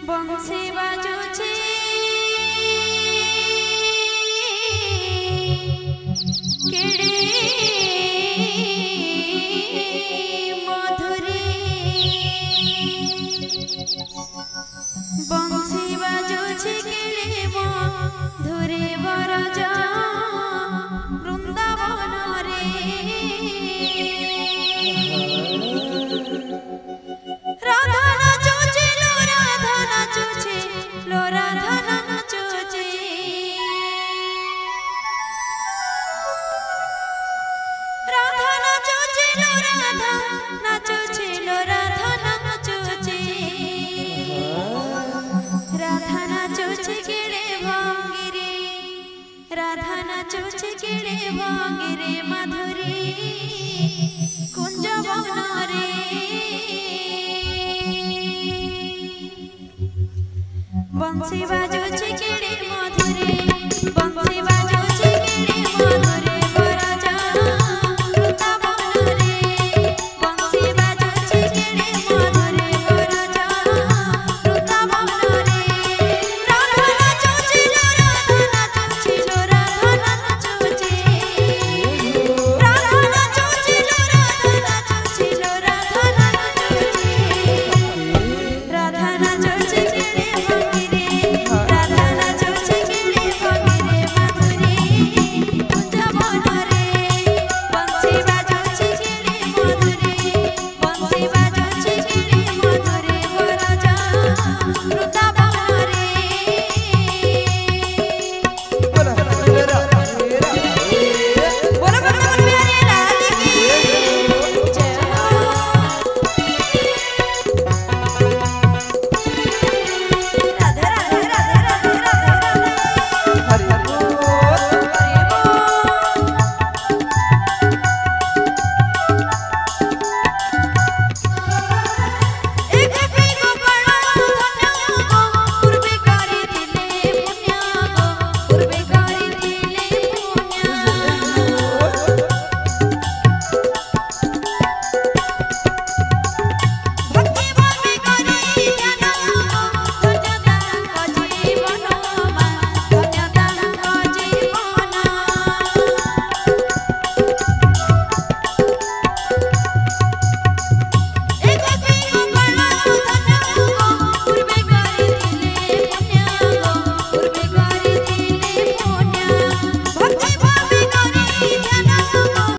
बंसी बाजुची केड़े मधुरी बंसी बाजुची केड़े मधुरी बरज वृंदावन रे राधा नाचुची लो राधा नाचुची लो राधा नाचुची राधा नाचुची लो राधा नाचुची लो राधा नाचुची राधा नाचुची केड़े भंगिरे राधा नाचुची केड़े भंगिरे माधुरी कुंज वन रे बंसी बाजुची केड़े मधुरे बंसी बाजुची केड़े मधुरे बरजा वृंदावन रे बंसी बाजुची केड़े मधुरे बरजा वृंदावन रे राधा नाचुची लो राधा नाचुची लो राधा नाचुची राधा नाचुची लो राधा नाचुची लो राधा नाचुची राधा नाचुची केड़े Bye.